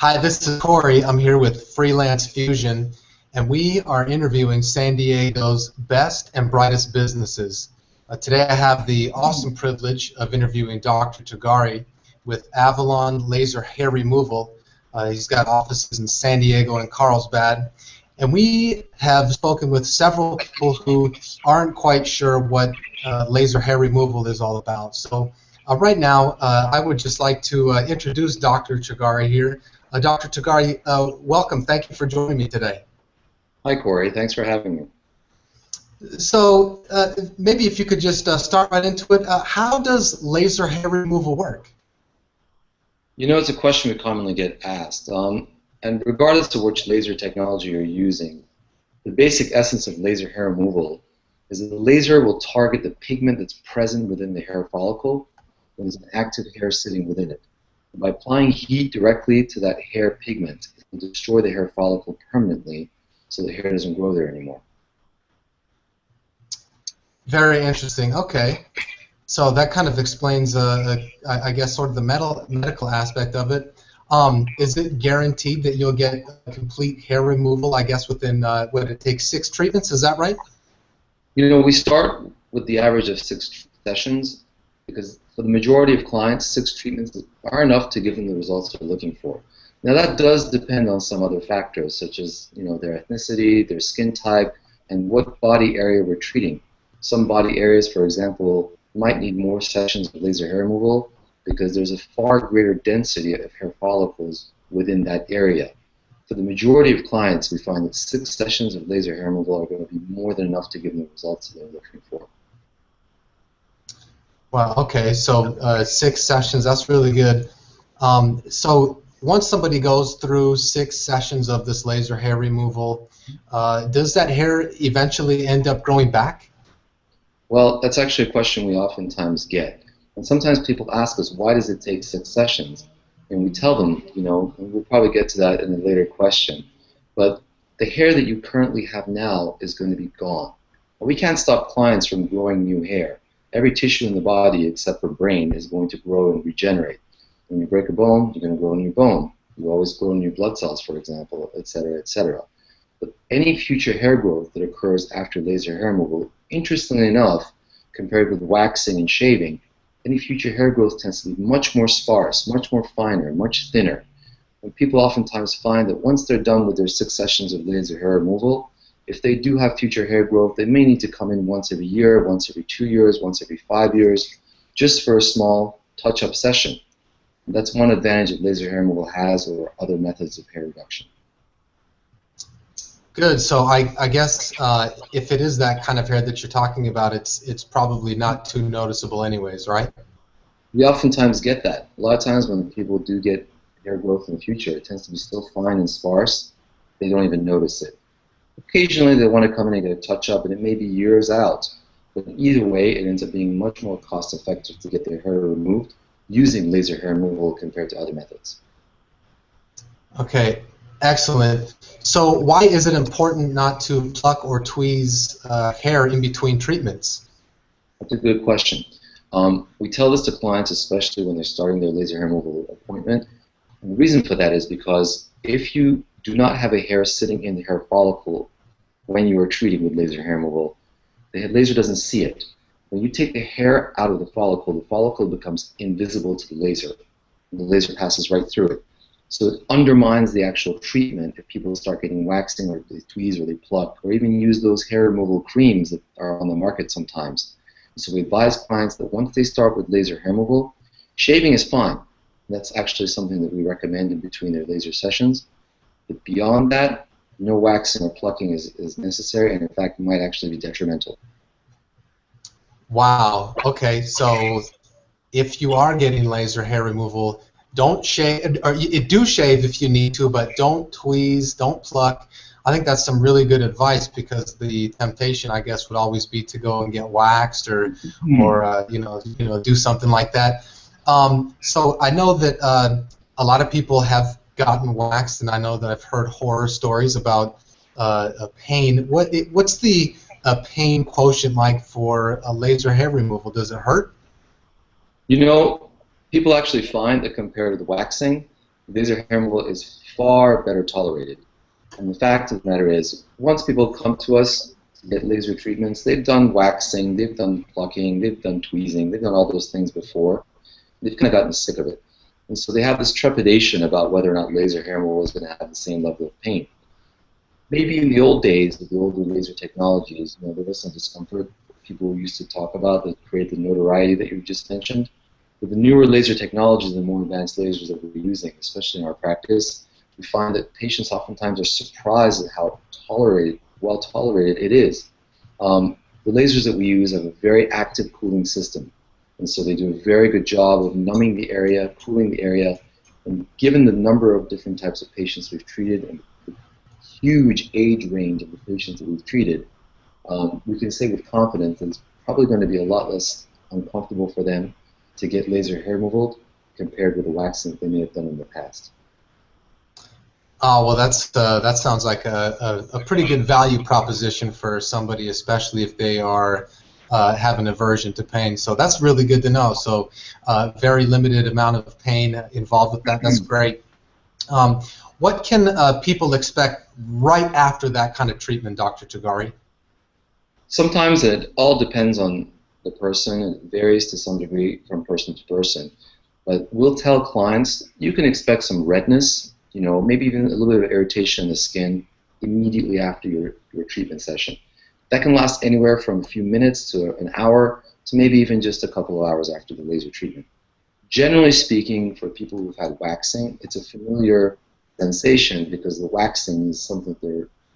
Hi, this is Corey. I'm here with Freelance Fusion, and we are interviewing San Diego's best and brightest businesses. Today I have the awesome privilege of interviewing Dr. Tagari with Avalon Laser Hair Removal. He's got offices in San Diego and Carlsbad. And we have spoken with several people who aren't quite sure what laser hair removal is all about. So right now, I would just like to introduce Dr. Tagari here. Dr. Tagari, welcome. Thank you for joining me today. Hi, Corey. Thanks for having me. So maybe if you could just start right into it, how does laser hair removal work? You know, it's a question we commonly get asked. And regardless of which laser technology you're using, the basic essence of laser hair removal is that the laser will target the pigment that's present within the hair follicle when there's an active hair sitting within it. And by applying heat directly to that hair pigment, it will destroy the hair follicle permanently so the hair doesn't grow there anymore. Very interesting. Okay. So that kind of explains, I guess, sort of the medical aspect of it. Is it guaranteed that you'll get complete hair removal, I guess, within, what, it takes 6 treatments? Is that right? You know, we start with the average of 6 sessions because for the majority of clients, 6 treatments are enough to give them the results they're looking for. Now, that does depend on some other factors, such as, you know, their ethnicity, their skin type, and what body area we're treating. Some body areas, for example, might need more sessions of laser hair removal because there's a far greater density of hair follicles within that area. For the majority of clients, we find that 6 sessions of laser hair removal are going to be more than enough to give them the results that they're looking for. Wow, okay, so 6 sessions, that's really good. So once somebody goes through 6 sessions of this laser hair removal, does that hair eventually end up growing back? Well, that's actually a question we oftentimes get. And sometimes people ask us, why does it take 6 sessions? And we tell them, you know, and we'll probably get to that in a later question, but the hair that you currently have now is going to be gone. We can't stop clients from growing new hair. Every tissue in the body except for brain is going to grow and regenerate. When you break a bone, you're going to grow a new bone. You always grow new blood cells, for example, etc., etc. But any future hair growth that occurs after laser hair removal, interestingly enough, compared with waxing and shaving, any future hair growth tends to be much more sparse, much more finer, much thinner. And people oftentimes find that once they're done with their 6 sessions of laser hair removal, if they do have future hair growth, they may need to come in once every year, once every 2 years, once every 5 years, just for a small touch-up session. And that's one advantage that laser hair removal has over other methods of hair reduction. Good. So I guess if it is that kind of hair that you're talking about, it's probably not too noticeable anyways, right? We oftentimes get that. A lot of times when people do get hair growth in the future, it tends to be still fine and sparse. They don't even notice it. Occasionally they want to come in and get a touch-up, and it may be years out. But either way, it ends up being much more cost-effective to get their hair removed using laser hair removal compared to other methods. Okay. Excellent. So why is it important not to pluck or tweeze hair in between treatments? That's a good question. We tell this to clients, especially when they're starting their laser hair removal appointment. And the reason for that is because if you do not have a hair sitting in the hair follicle when you are treating with laser hair removal, the laser doesn't see it. When you take the hair out of the follicle becomes invisible to the laser. And the laser passes right through it. So it undermines the actual treatment if people start getting waxing or they tweeze or they pluck or even use those hair removal creams that are on the market sometimes. And so we advise clients that once they start with laser hair removal, shaving is fine. That's actually something that we recommend in between their laser sessions. But beyond that, no waxing or plucking is necessary, and in fact might actually be detrimental. Wow. Okay. So if you are getting laser hair removal, don't shave, or do shave if you need to, but don't tweeze, don't pluck. I think that's some really good advice because the temptation, I guess, would always be to go and get waxed or do something like that. So I know that a lot of people have gotten waxed, and I know that I've heard horror stories about pain. What's the pain quotient like for a laser hair removal? Does it hurt? You know, people actually find that compared to the waxing, laser hair removal is far better tolerated. And the fact of the matter is, once people come to us to get laser treatments, they've done waxing, they've done plucking, they've done tweezing, they've done all those things before. They've kind of gotten sick of it. And so they have this trepidation about whether or not laser hair removal is going to have the same level of pain. Maybe in the old days, with the older laser technologies, there was some discomfort people used to talk about that created the notoriety that you just mentioned. With the newer laser technologies and the more advanced lasers that we're using, especially in our practice, we find that patients oftentimes are surprised at how well tolerated it is. The lasers that we use have a very active cooling system, and so they do a very good job of numbing the area, cooling the area, and given the number of different types of patients we've treated and the huge age range of the patients that we've treated, we can say with confidence that it's probably going to be a lot less uncomfortable for them to get laser hair removal compared with the waxing that they may have done in the past. Oh, well, that sounds like a pretty good value proposition for somebody, especially if they are have an aversion to pain. So that's really good to know. So very limited amount of pain involved with that. That's great. What can people expect right after that kind of treatment, Dr. Tagari? Sometimes it all depends on the person. It varies to some degree from person to person. But we'll tell clients, you can expect some redness, maybe even a little bit of irritation in the skin immediately after your treatment session. That can last anywhere from a few minutes to an hour to maybe even just a couple of hours after the laser treatment. Generally speaking, for people who've had waxing, it's a familiar sensation because the waxing is something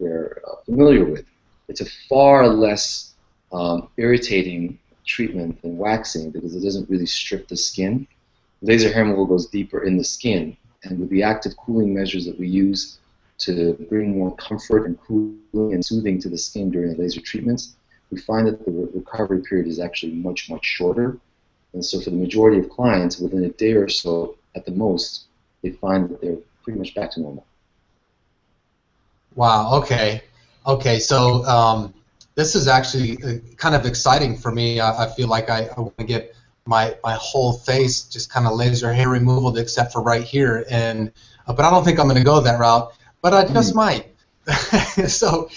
they're familiar with. It's a far less irritating treatment than waxing because it doesn't really strip the skin. Laser hair removal goes deeper in the skin, and with the active cooling measures that we use to bring more comfort and cooling and soothing to the skin during the laser treatments, we find that the recovery period is actually much, much shorter. And so for the majority of clients, within a day or so at the most, they find that they're pretty much back to normal. Wow, okay. Okay, so this is actually kind of exciting for me. I feel like I want to get my whole face just kind of laser hair removal except for right here, and but I don't think I'm going to go that route, but I just might. So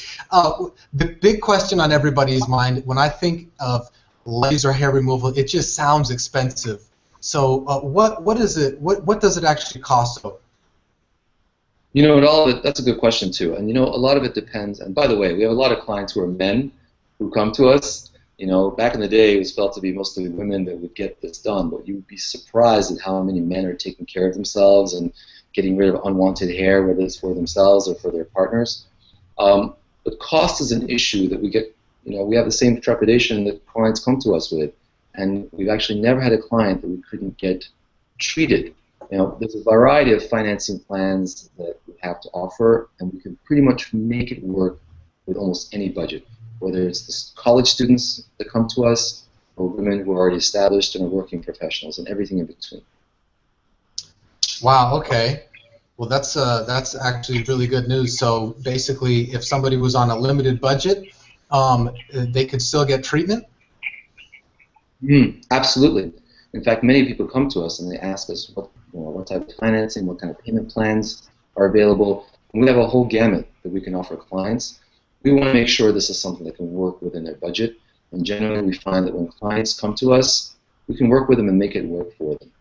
the big question on everybody's mind when I think of laser hair removal, it just sounds expensive. So what is it? What does it actually cost? That's a good question too. And a lot of it depends. And by the way, we have a lot of clients who are men who come to us. Back in the day, it was felt to be mostly women that would get this done, but you'd be surprised at how many men are taking care of themselves and getting rid of unwanted hair, whether it's for themselves or for their partners. But cost is an issue that we get. We have the same trepidation that clients come to us with, and we've actually never had a client that we couldn't get treated. There's a variety of financing plans that we have to offer, and we can pretty much make it work with almost any budget, whether it's the college students that come to us or women who are already established and are working professionals and everything in between. Wow, okay. Well, that's actually really good news. So basically, if somebody was on a limited budget, they could still get treatment? Absolutely. In fact, many people come to us and they ask us what type of financing, what kind of payment plans are available. And we have a whole gamut that we can offer clients. We want to make sure this is something that can work within their budget. And generally, we find that when clients come to us, we can work with them and make it work for them.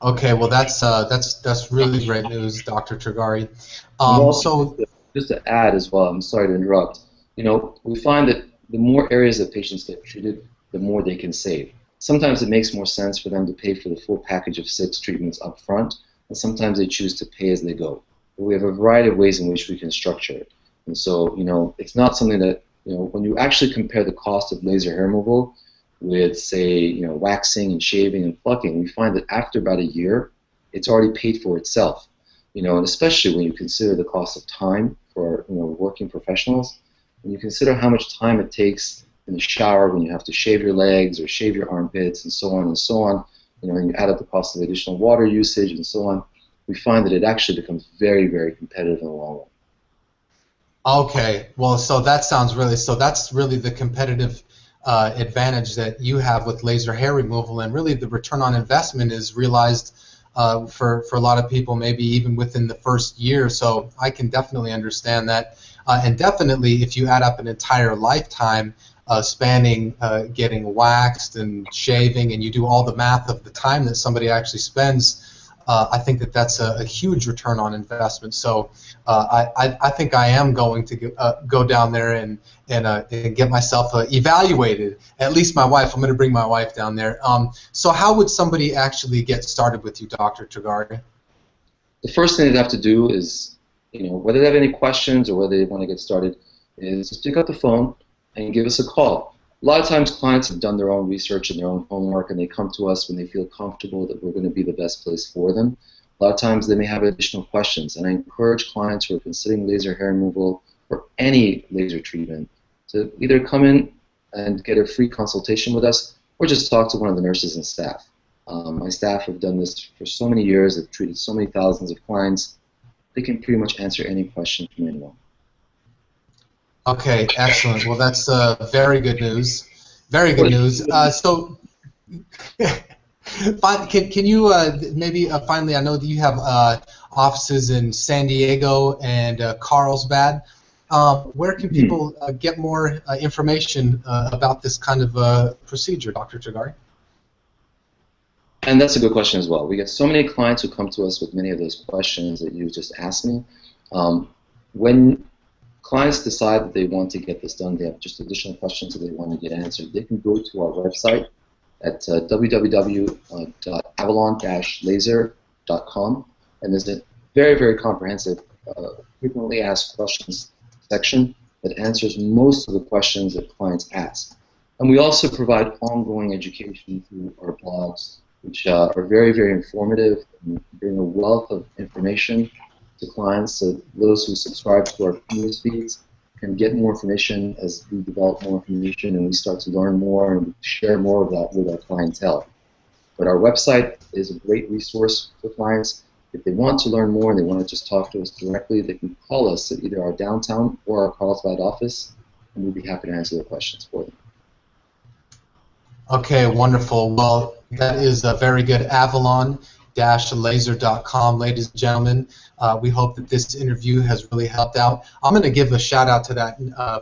Okay, well that's really great news, Dr. Tagari. So just to add as well, I'm sorry to interrupt. We find that the more areas that patients get treated, the more they can save. Sometimes it makes more sense for them to pay for the full package of 6 treatments up front, and sometimes they choose to pay as they go. But we have a variety of ways in which we can structure it. And so, it's not something that, when you actually compare the cost of laser hair removal with, say, waxing and shaving and plucking, we find that after about a year, it's already paid for itself. And especially when you consider the cost of time for, working professionals, and you consider how much time it takes in the shower when you have to shave your legs or shave your armpits and so on and so on, and you add up the cost of additional water usage and so on, we find that it actually becomes very, very competitive in the long run. Okay, well, so that's really the competitive advantage that you have with laser hair removal, and really the return on investment is realized for a lot of people, maybe even within the first year. So I can definitely understand that. And definitely, if you add up an entire lifetime spanning getting waxed and shaving, and you do all the math of the time that somebody actually spends, I think that that's a huge return on investment. So I think I am going to go down there and get myself evaluated. At least my wife. I'm going to bring my wife down there. So how would somebody actually get started with you, Dr. Tagari? The first thing they have to do is, whether they have any questions or whether they want to get started, is just pick up the phone and give us a call. A lot of times clients have done their own research and their own homework, and they come to us when they feel comfortable that we're going to be the best place for them. A lot of times they may have additional questions, and I encourage clients who are considering laser hair removal or any laser treatment to either come in and get a free consultation with us or just talk to one of the nurses and staff. My staff have done this for so many years. They've treated so many thousands of clients. They can pretty much answer any question from anyone. Okay, excellent. Well, that's very good news. Very good news. So, can you maybe finally? I know that you have offices in San Diego and Carlsbad. Where can people get more information about this kind of procedure, Dr. Tagari? And that's a good question as well. We get so many clients who come to us with many of those questions that you just asked me. When clients decide that they want to get this done, they have just additional questions that they want to get answered, they can go to our website at www.avalon-laser.com, and there's a very, very comprehensive frequently asked questions section that answers most of the questions that clients ask. And we also provide ongoing education through our blogs, which are very, very informative and bring a wealth of information to clients, so those who subscribe to our news feeds can get more information as we develop more information and we start to learn more and share more of that with our clientele. But our website is a great resource for clients. If they want to learn more and they want to just talk to us directly, they can call us at either our downtown or our Carlsbad office, and we'd be happy to answer their questions for them. Okay, wonderful. Well, that is very good. Avalon-laser.com, ladies and gentlemen. We hope that this interview has really helped out. I'm going to give a shout out to that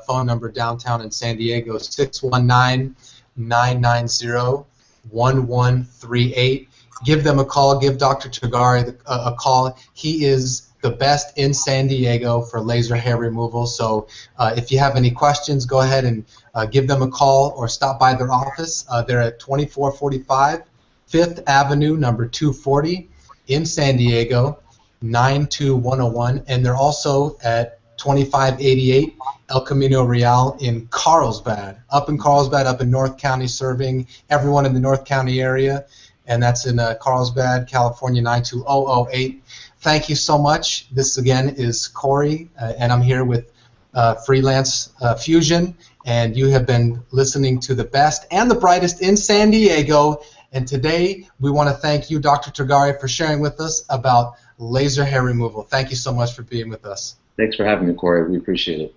phone number downtown in San Diego, 619-990-1138. Give them a call. Give Dr. Tagari a call. He is the best in San Diego for laser hair removal. So if you have any questions, go ahead and give them a call or stop by their office. They're at 2445 5th Avenue, number 240 in San Diego, 92101. And they're also at 2588 El Camino Real in Carlsbad, up in North County, serving everyone in the North County area. And that's in Carlsbad, California, 92008. Thank you so much. This, again, is Corey, and I'm here with Freelance Fusion, and you have been listening to the best and the brightest in San Diego. And today, we want to thank you, Dr. Tagari, for sharing with us about laser hair removal. Thank you so much for being with us. Thanks for having me, Corey. We appreciate it.